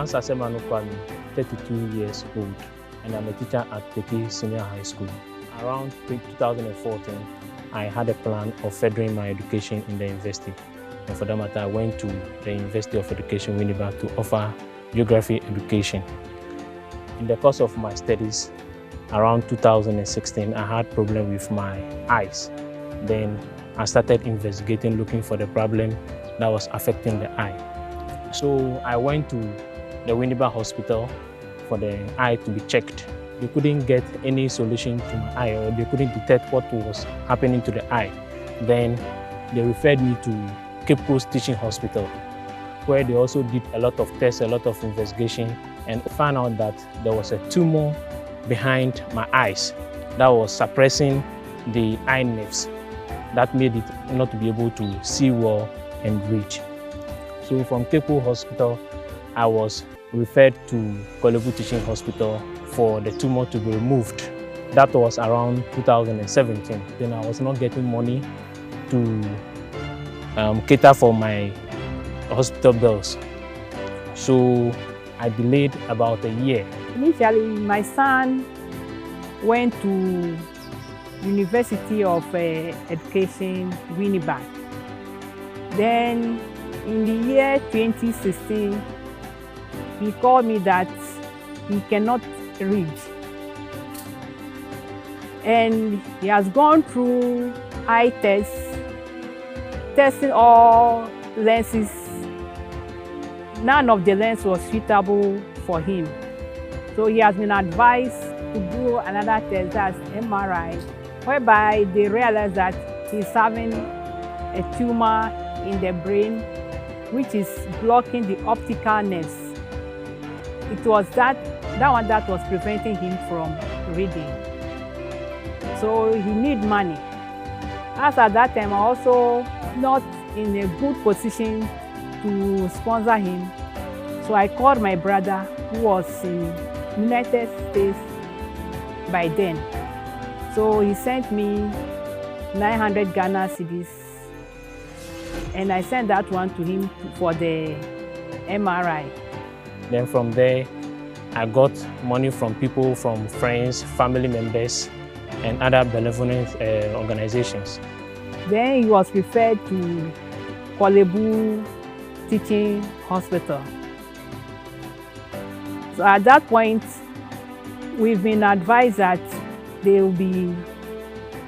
Bansa Semanu, 32 years old, and I'm a teacher at Peki Senior High School. Around 2014, I had a plan of furthering my education in the university. And for that matter, I went to the University of Education, Winnipeg, to offer geography education. In the course of my studies, around 2016, I had problem with my eyes. Then I started investigating, looking for the problem that was affecting the eye. So I went to the Winnipeg Hospital for the eye to be checked. They couldn't get any solution to my eye, or they couldn't detect what was happening to the eye. Then they referred me to Cape Coast Teaching Hospital, where they also did a lot of tests, a lot of investigation, and found out that there was a tumor behind my eyes that was suppressing the eye nerves. That made it not to be able to see well and read. So from Cape Coast Hospital, I was referred to Kolebu Teaching Hospital for the tumor to be removed. That was around 2017. Then I was not getting money to cater for my hospital bills. So I delayed about a year. Initially, my son went to University of Education, Winnipeg. Then in the year 2016, he called me that he cannot read. And he has gone through eye tests, testing all lenses. None of the lenses was suitable for him. So he has been advised to do another test, that's MRI, whereby they realized that he's having a tumor in the brain, which is blocking the optical nerves. It was that one that was preventing him from reading. So he needs money. As at that time, I also not in a good position to sponsor him. So I called my brother, who was in United States by then. So he sent me 900 Ghana cedis, and I sent that one to him for the MRI. Then from there, I got money from people, from friends, family members, and other benevolent organizations. Then he was referred to Kolebu Teaching Hospital. So at that point, we've been advised that they will be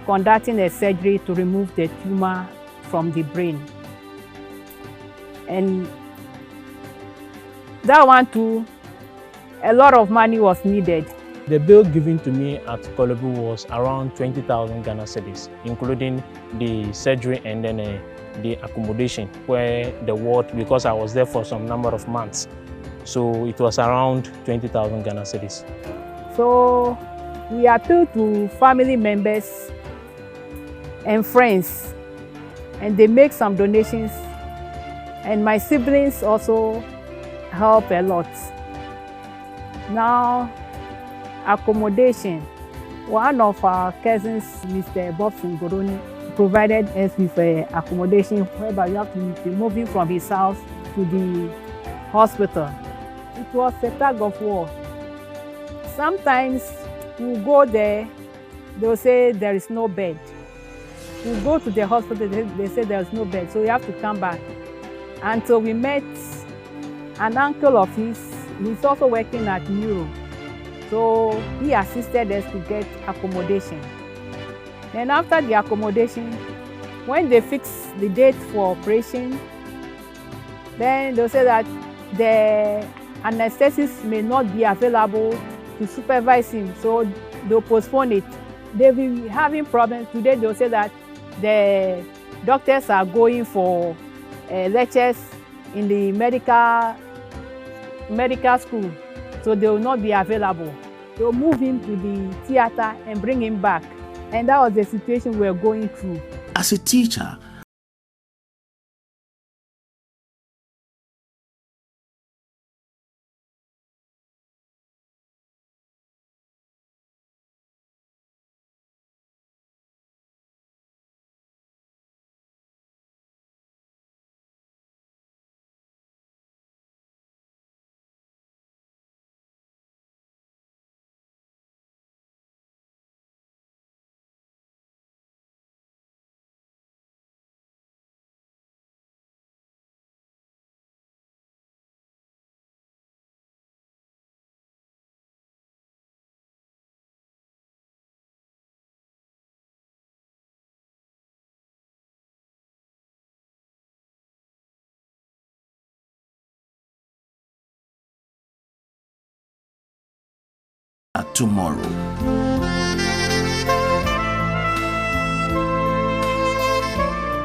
conducting a surgery to remove the tumor from the brain. And that one too, a lot of money was needed. The bill given to me at Kolebu was around 20,000 Ghana cedis, including the surgery and then the accommodation, where the ward, because I was there for some number of months. So it was around 20,000 Ghana cedis. So we appeal to family members and friends, and they make some donations. And my siblings also help a lot. Now, accommodation. One of our cousins, Mr. Bob Singoroni, provided us with accommodation whereby you have to be moving from his house to the hospital. It was a tug of war. Sometimes we go there, they'll say there is no bed. We go to the hospital, they say there is no bed, so we have to come back. Until we met an uncle of his, he's also working at Neuro. So he assisted us to get accommodation. Then after the accommodation, when they fix the date for operation, then they'll say that the anesthetist may not be available to supervise him, so they'll postpone it. They'll be having problems. Today they'll say that the doctors are going for lectures in the medical school, so they will not be available. They'll move him to the theater and bring him back. And that was the situation we were going through. As a teacher, tomorrow.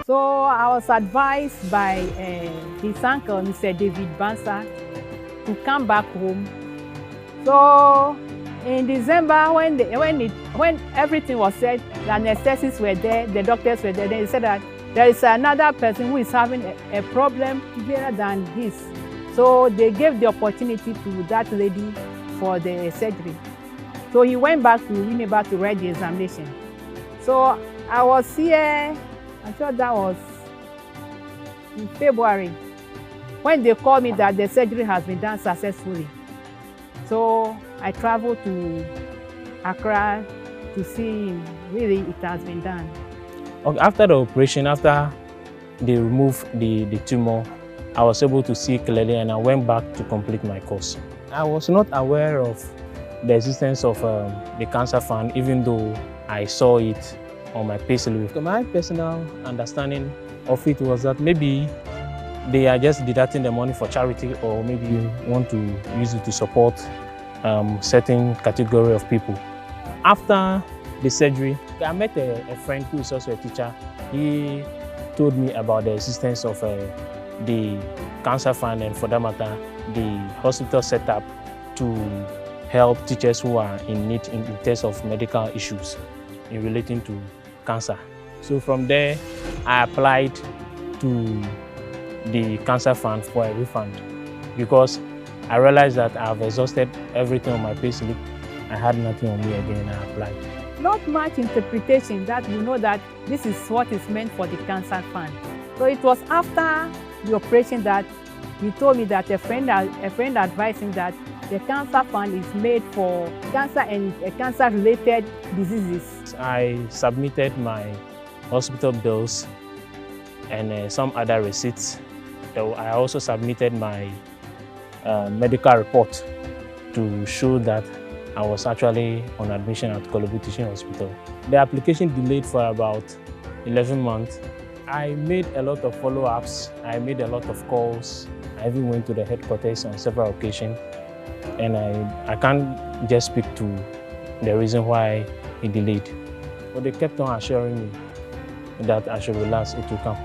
So I was advised by his uncle, Mr. David Bansa, to come back home. So in December, when everything was said, the anesthetists were there, the doctors were there, they said that there is another person who is having a problem greater than his. So they gave the opportunity to that lady for the surgery. So he went back to Winneba to write the examination. So I was here, I'm sure that was in February, when they called me that the surgery has been done successfully. So I traveled to Accra to see really it has been done. After the operation, after they removed the tumor, I was able to see clearly and I went back to complete my course. I was not aware of the existence of the cancer fund, even though I saw it on my payslip. My personal understanding of it was that maybe they are just deducting the money for charity, or maybe you want to use it to support certain category of people. After the surgery, I met a friend who is also a teacher. He told me about the existence of the cancer fund, and for that matter, the hospital set up to help teachers who are in need in terms of medical issues in relating to cancer. So from there, I applied to the cancer fund for a refund because I realized that I've exhausted everything on my payslip. I had nothing on me again, and I applied. Not much interpretation that we know that this is what is meant for the cancer fund. So it was after the operation that he told me that a friend advised him that the cancer fund is made for cancer and cancer-related diseases. I submitted my hospital bills and some other receipts. I also submitted my medical report to show that I was actually on admission at Kolobu Teaching Hospital. The application delayed for about 11 months. I made a lot of follow-ups. I made a lot of calls. I even went to the headquarters on several occasions. And I can't just speak to the reason why it delayed. But they kept on assuring me that I should relax, it will come.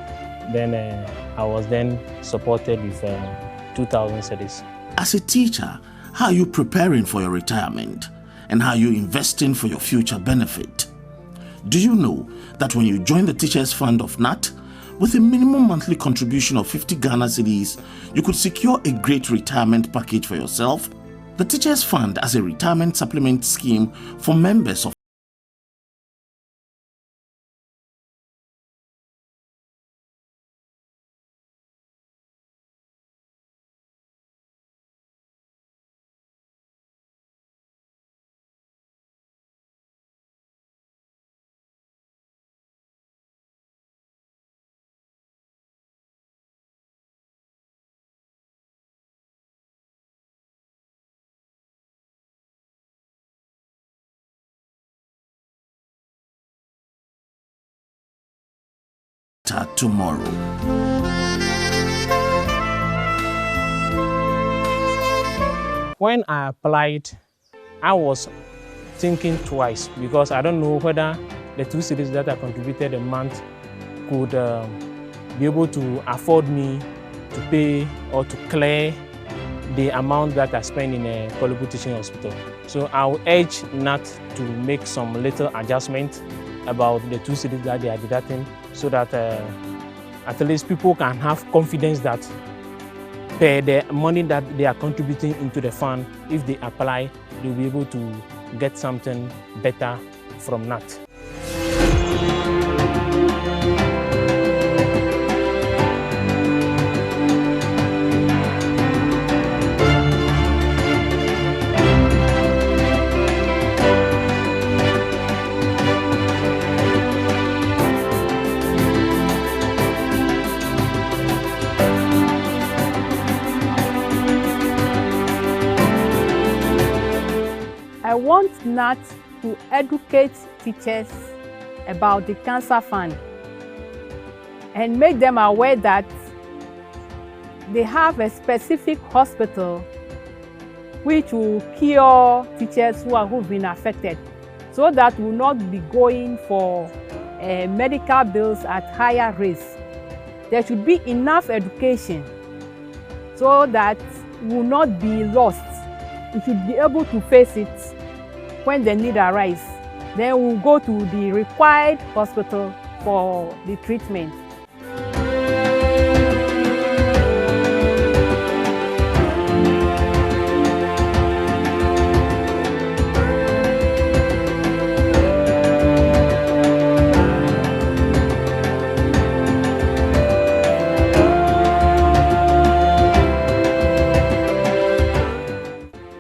Then I was then supported with 2,000 cedis. As a teacher, how are you preparing for your retirement? And how are you investing for your future benefit? Do you know that when you join the Teachers Fund of Gnat, with a minimum monthly contribution of 50 Ghana cedis, you could secure a great retirement package for yourself? The Teachers Fund as a retirement supplement scheme for members of tomorrow. When I applied, I was thinking twice because I don't know whether the 2 cedis that I contributed a month could be able to afford me to pay or to clear the amount that I spend in a Kolobu Teaching Hospital. So I will urge Gnat to make some little adjustment about the 2 cedis that they are deducting, so that at least people can have confidence that the money that they are contributing into the fund, if they apply, they'll be able to get something better from Gnat. I want Gnat to educate teachers about the cancer fund and make them aware that they have a specific hospital which will cure teachers who've been affected, so that we will not be going for medical bills at higher risk. There should be enough education so that we will not be lost. We should be able to face it when the need arises. Then we'll go to the required hospital for the treatment.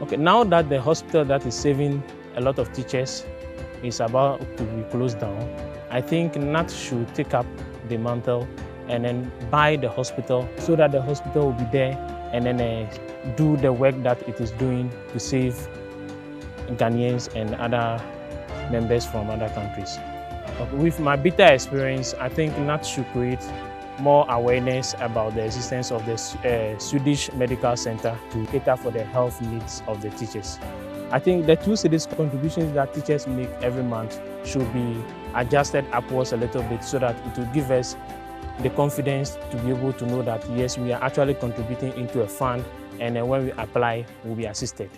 Okay, now that the hospital that is saving a lot of teachers is about to be closed down, I think Gnat should take up the mantle and then buy the hospital so that the hospital will be there and then do the work that it is doing to save Ghanaians and other members from other countries. With my bitter experience, I think Gnat should create more awareness about the existence of the Swedish Medical Center to cater for the health needs of the teachers. I think the 2 cedis contributions that teachers make every month should be adjusted upwards a little bit so that it will give us the confidence to be able to know that yes, we are actually contributing into a fund, and then when we apply, we'll be assisted.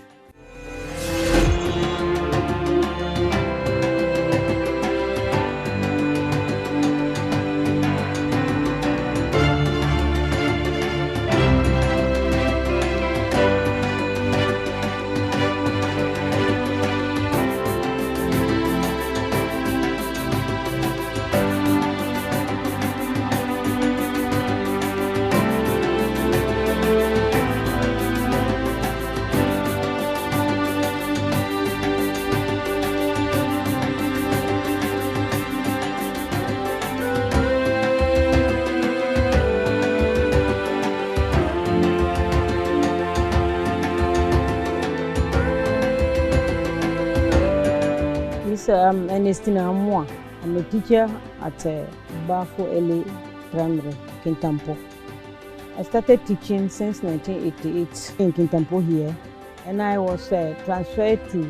I'm Ernestina Amwa. I'm a teacher at Bafo LA Primary, Kintampo. I started teaching since 1988 in Kintampo here, and I was transferred to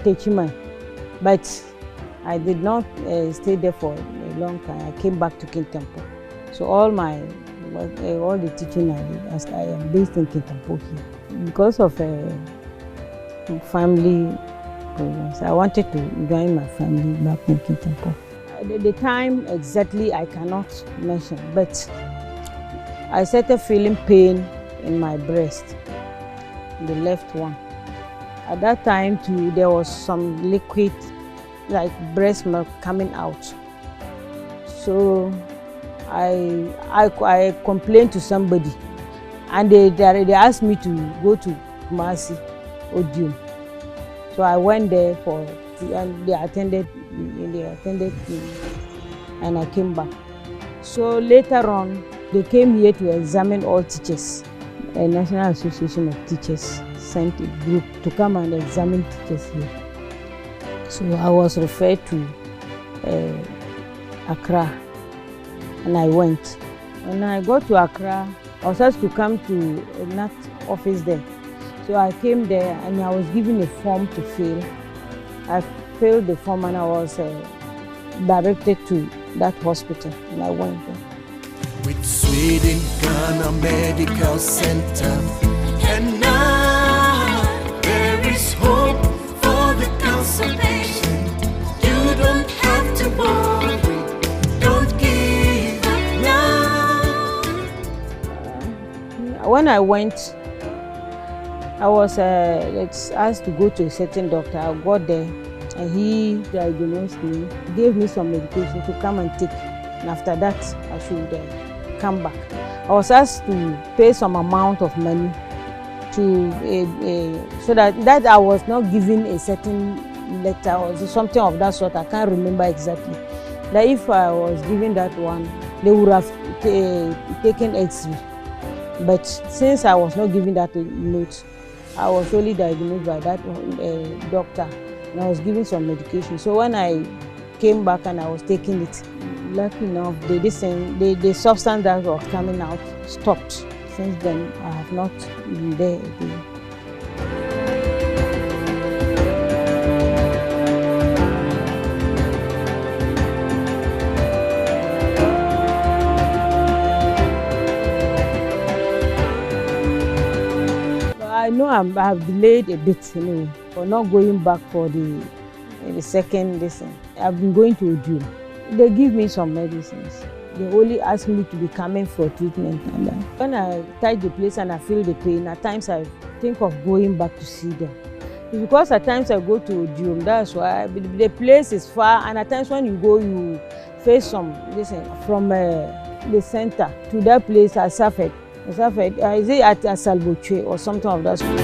Techima, but I did not stay there for a long time. I came back to Kintampo. So all the teaching I did, I am based in Kintampo here. Because of family problems, I wanted to join my family back in Kintampo. The time exactly I cannot mention, but I started feeling pain in my breast, the left one. At that time too, there was some liquid like breast milk coming out. So I complained to somebody, and they asked me to go to Kumasi Odium. So I went there and they attended me, and I came back. So later on, they came here to examine all teachers. A National Association of Teachers sent a group to come and examine teachers here. So I was referred to Accra, and I went. When I got to Accra, I was asked to come to a Gnat office there. So I came there and I was given a form to fill. I filled the form and I was directed to that hospital, and I went there. With Sweden Ghana Medical Center, and now there is hope for the cancer patient. You don't have to worry, don't give up now. When I went, I was asked to go to a certain doctor. I got there and he diagnosed me, gave me some medication to come and take, and after that I should come back. I was asked to pay some amount of money to so that I was not given a certain letter or something of that sort. I can't remember exactly. That if I was given that one, they would have taken X-ray. But since I was not given that note, I was only diagnosed by that doctor, and I was given some medication. So when I came back and I was taking it, lucky enough, the substance that was coming out stopped. Since then, I have not been there again. I have delayed a bit anyway for not going back for the second lesson. I've been going to Odium. They give me some medicines. They only ask me to be coming for treatment. And when I touch the place and I feel the pain, at times I think of going back to see them. It's because at times I go to Odium, that's why the place is far, and at times when you go, you face some, from the center to that place I suffered. Is it at Asalboche or something of that sort?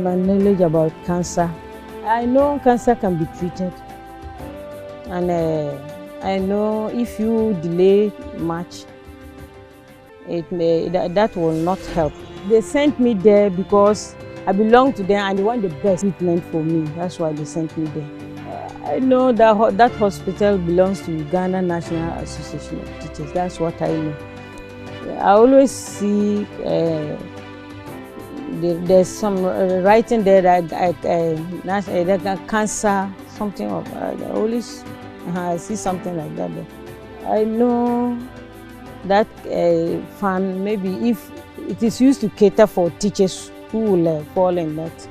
My knowledge about cancer. I know cancer can be treated, and I know if you delay much, that will not help. They sent me there because I belong to them and they want the best treatment for me. That's why they sent me there. I know that hospital belongs to Ghana National Association of Teachers. That's what I know. I always see there's some writing there that cancer, something of. I always see something like that there. I know that fund, maybe if it is used to cater for teachers who will fall in that.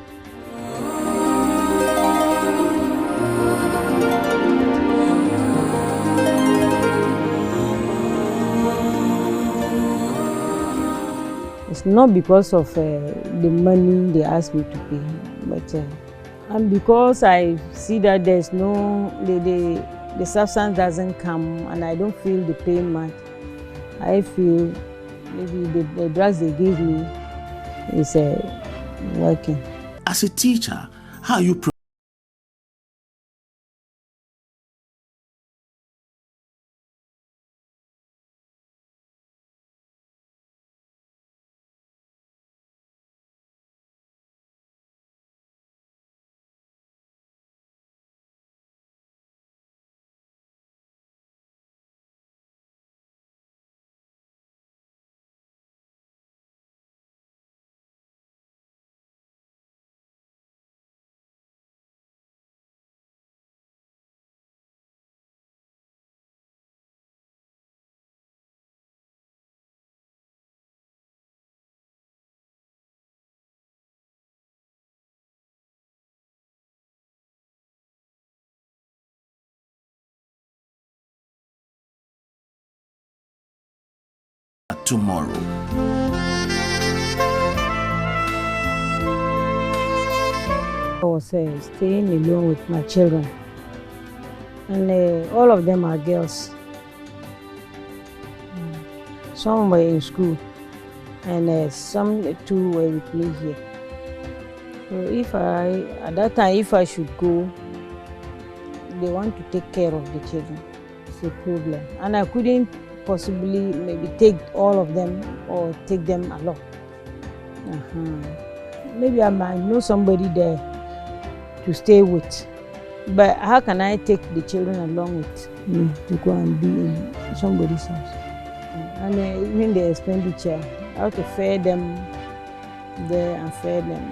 It's not because of the money they ask me to pay, but and because I see that there's no, the substance doesn't come and I don't feel the pain much. I feel maybe the drugs they give me is working. As a teacher, how are you tomorrow? I was staying alone with my children, and all of them are girls. Some were in school, and some two were with me here. So at that time, if I should go, they want to take care of the children. It's a problem, and I couldn't possibly maybe take all of them or take them along. Maybe I might know somebody there to stay with, but how can I take the children along with me to go and be in somebody's house? And even the expenditure, how to fare them there and fare them,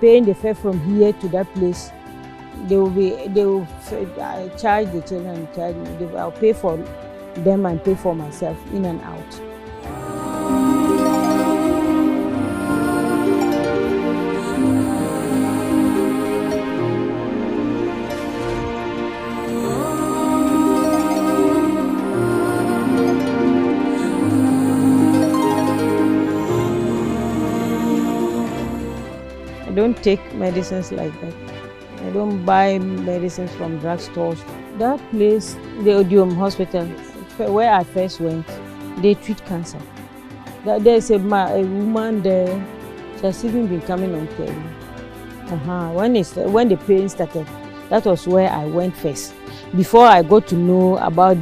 paying the fare from here to that place. They will charge the children and charge me. I'll pay for them and pay for myself in and out. I don't take medicines like that. I don't buy medicines from drugstores. That place, the Odium Hospital, where I first went, they treat cancer. There's a woman there, she has even been coming on TV. When the pain started, that was where I went first. Before I got to know about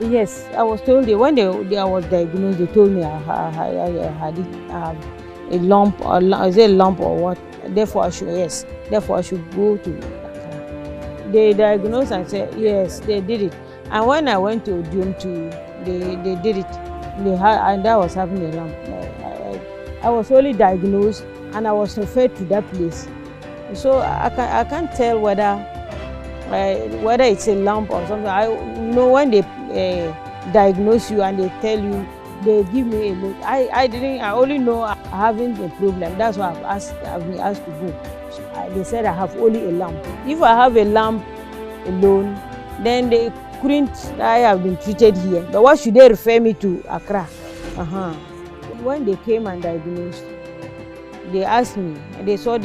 yes, I was told when I was diagnosed, they told me I had a lump, or is it a lump or what? Therefore I should go to Accra. They diagnosed and said yes, they did it. And when I went to Odium too, they did it. and I was having a lump. I was only diagnosed and I was referred to that place. So I can't tell whether it's a lump or something. When they diagnose you and they tell you, they give me a note. I only know I'm having a problem. That's why I've been asked to go. So they said I have only a lump. If I have a lump alone, then they couldn't. I have been treated here. But what should they refer me to? Accra. When they came and diagnosed, they asked me, and they saw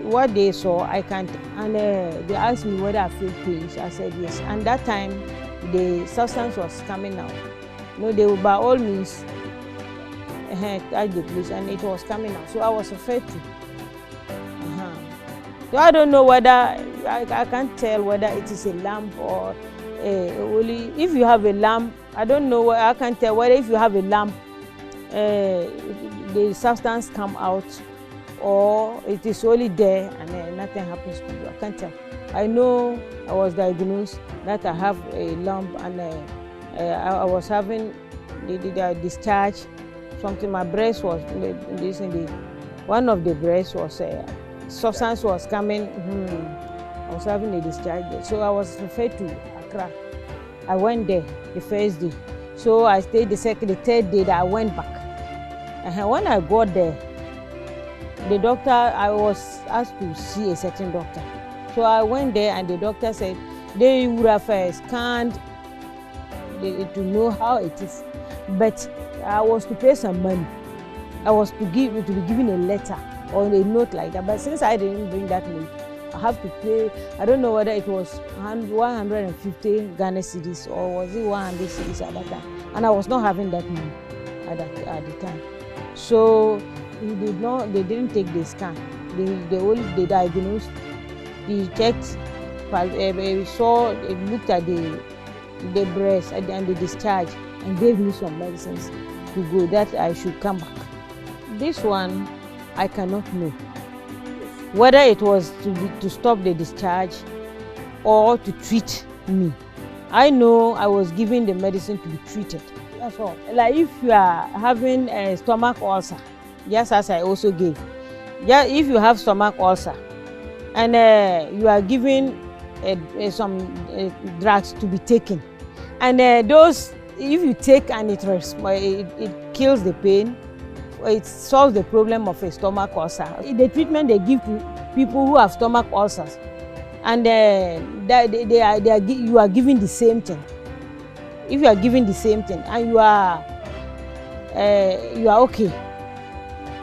what they saw, I can't. And they asked me whether I feel pains. I said yes. And that time, the substance was coming out. They would by all means touch the place, and it was coming out. So I was referred to. So I don't know whether, I can't tell whether it is a lump or only. If you have a lump, I don't know, I can't tell whether if you have a lump, the substance come out, or it is only there and nothing happens to you. I can't tell. I know I was diagnosed that I have a lump, and I was having the discharge. Something, my breast was, one of the breasts was, substance was coming. I was having a discharge there. So I was referred to Accra. I went there the first day. So I stayed the third day that I went back. And when I got there, the doctor, I was asked to see a certain doctor. So I went there and the doctor said they would have scanned to know how it is. But I was to pay some money. I was to be given a letter or a note like that. But since I didn't bring that note, I have to pay. I don't know whether it was 150 Ghana cedis or was it 100 cedis at that time. And I was not having that money at the time. So they didn't take the scan. They diagnosed, they checked, looked at the breast and the discharge and gave me some medicines to go that I should come back. This one, I cannot know whether it was to stop the discharge or to treat me. I know I was given the medicine to be treated. That's all. Like if you are having a stomach ulcer, just as I also gave. Yeah, if you have stomach ulcer and you are given some drugs to be taken, and those, if you take and it kills the pain, it solves the problem of a stomach ulcer. The treatment they give to people who have stomach ulcers, and you are given the same thing. If you are given the same thing and you are okay,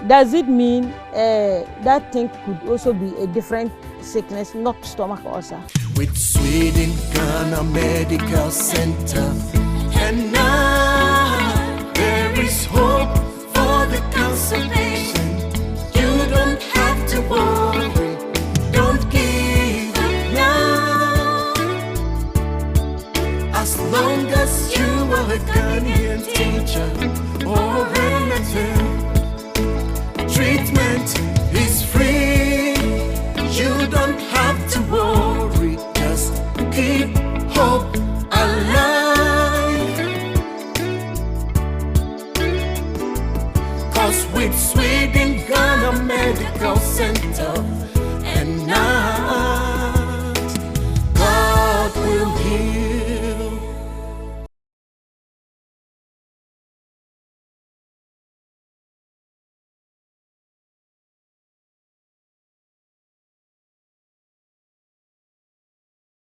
does it mean that thing could also be a different sickness, not stomach ulcer? With Sweden Ghana Medical Center, and now there is hope for the cancer patient. You don't have to worry, don't give up now. As long as you are a Ghanaian teacher or relative, treatment is free. You don't have to worry, just keep hope alive. 'Cause with Sweden Ghana Medical Center,